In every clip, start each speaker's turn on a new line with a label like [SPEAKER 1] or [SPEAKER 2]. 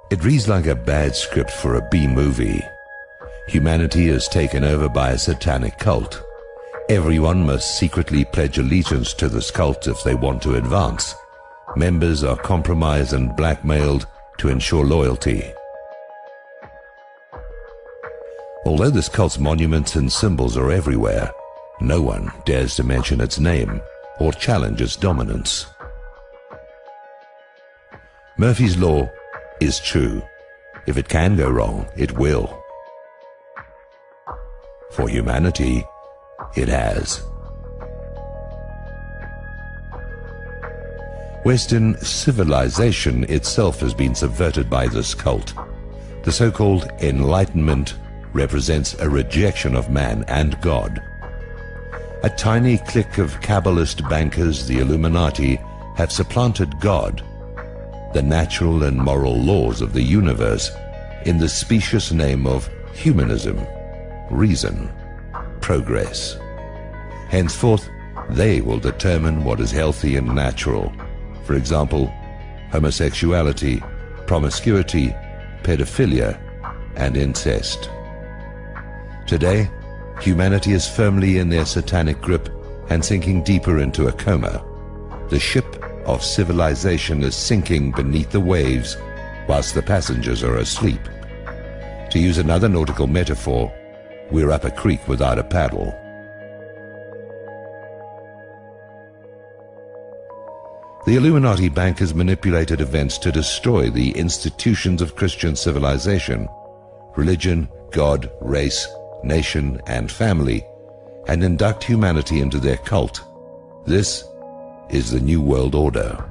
[SPEAKER 1] It reads like a bad script for a B-movie. Humanity is taken over by a satanic cult. Everyone must secretly pledge allegiance to this cult if they want to advance. Members are compromised and blackmailed to ensure loyalty. Although this cult's monuments and symbols are everywhere, no one dares to mention its name or challenge its dominance. Murphy's Law is true. If it can go wrong, it will. For humanity, it has. Western civilization itself has been subverted by this cult. The so-called Enlightenment represents a rejection of man and God. A tiny clique of Kabbalist bankers, the Illuminati, have supplanted God, the natural and moral laws of the universe, in the specious name of humanism, reason, progress. Henceforth, they will determine what is healthy and natural. For example, homosexuality, promiscuity, pedophilia, and incest. Today, humanity is firmly in their satanic grip and sinking deeper into a coma. The ship of civilization is sinking beneath the waves whilst the passengers are asleep. To use another nautical metaphor, we're up a creek without a paddle. The Illuminati bankers manipulated events to destroy the institutions of Christian civilization, religion, God, race, nation, and family, and induct humanity into their cult. This is the New World Order.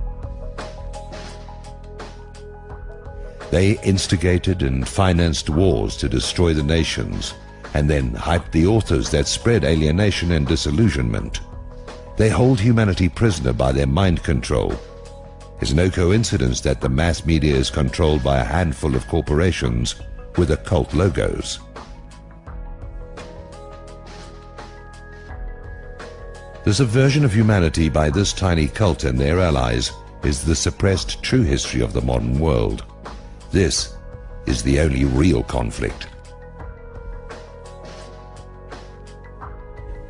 [SPEAKER 1] They instigated and financed wars to destroy the nations, and then hyped the authors that spread alienation and disillusionment. They hold humanity prisoner by their mind control. It's no coincidence that the mass media is controlled by a handful of corporations with occult logos. The subversion of humanity by this tiny cult and their allies is the suppressed true history of the modern world. This is the only real conflict.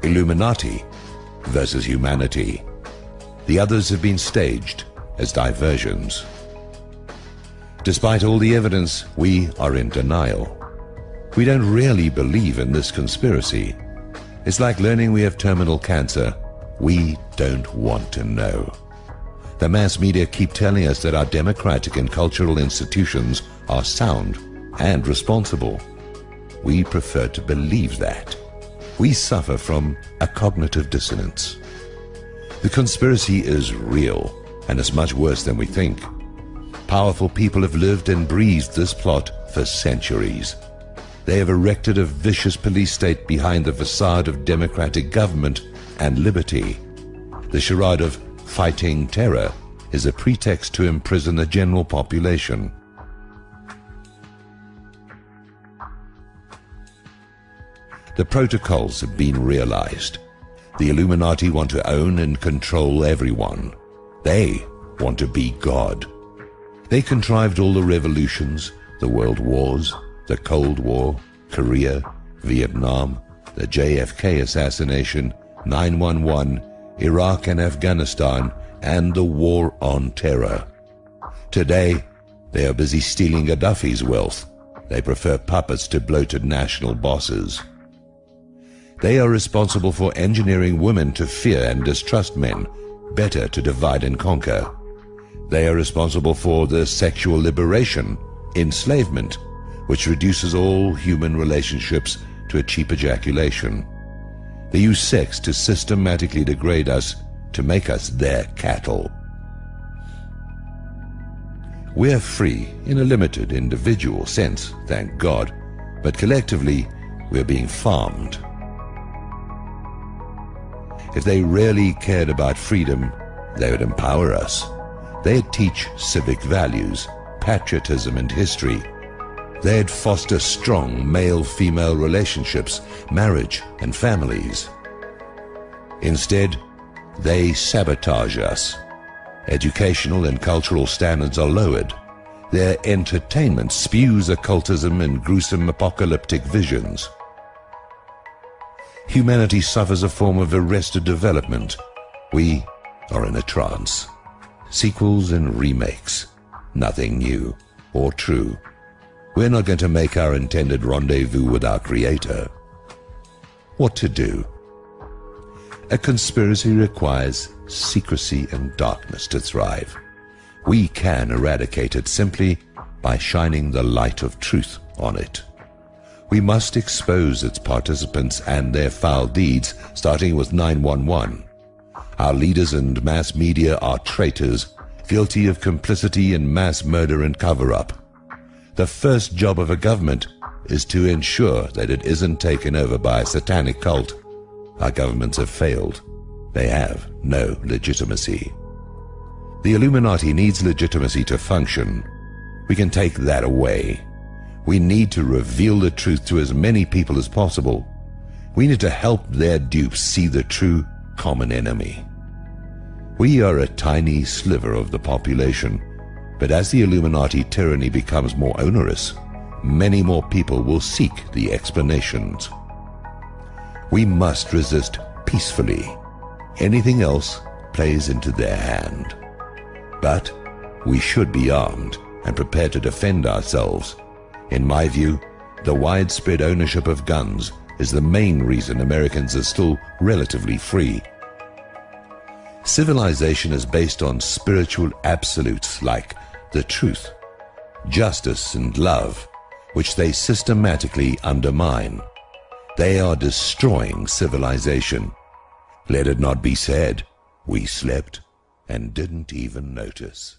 [SPEAKER 1] Illuminati versus humanity. The others have been staged as diversions. Despite all the evidence, we are in denial. We don't really believe in this conspiracy. It's like learning we have terminal cancer. We don't want to know. The mass media keep telling us that our democratic and cultural institutions are sound and responsible. We prefer to believe that. We suffer from a cognitive dissonance. The conspiracy is real, and it's much worse than we think. Powerful people have lived and breathed this plot for centuries. They have erected a vicious police state behind the facade of democratic government and liberty. The charade of fighting terror is a pretext to imprison the general population. The protocols have been realized. The Illuminati want to own and control everyone. They want to be God. They contrived all the revolutions, the world wars, the Cold War, Korea, Vietnam, the JFK assassination, 9/11, Iraq and Afghanistan, and the war on terror. Today, they are busy stealing Gaddafi's wealth. They prefer puppets to bloated national bosses. They are responsible for engineering women to fear and distrust men, better to divide and conquer. They are responsible for the sexual liberation, enslavement, which reduces all human relationships to a cheap ejaculation. They use sex to systematically degrade us, to make us their cattle. We are free in a limited individual sense, thank God, but collectively we are being farmed. If they really cared about freedom, they would empower us. They'd teach civic values, patriotism and history. They'd foster strong male-female relationships, marriage and families. Instead, they sabotage us. Educational and cultural standards are lowered. Their entertainment spews occultism and gruesome apocalyptic visions. Humanity suffers a form of arrested development. We are in a trance. Sequels and remakes. Nothing new or true. We're not going to make our intended rendezvous with our Creator. What to do? A conspiracy requires secrecy and darkness to thrive. We can eradicate it simply by shining the light of truth on it. We must expose its participants and their foul deeds, starting with 911. Our leaders and mass media are traitors, guilty of complicity in mass murder and cover-up. The first job of a government is to ensure that it isn't taken over by a satanic cult. Our governments have failed. They have no legitimacy. The Illuminati needs legitimacy to function. We can take that away. We need to reveal the truth to as many people as possible. We need to help their dupes see the true common enemy. We are a tiny sliver of the population, but as the Illuminati tyranny becomes more onerous, many more people will seek the explanations. We must resist peacefully. Anything else plays into their hand. But we should be armed and prepared to defend ourselves. In my view, the widespread ownership of guns is the main reason Americans are still relatively free. Civilization is based on spiritual absolutes like the truth, justice, and love, which they systematically undermine. They are destroying civilization. Let it not be said, we slept and didn't even notice.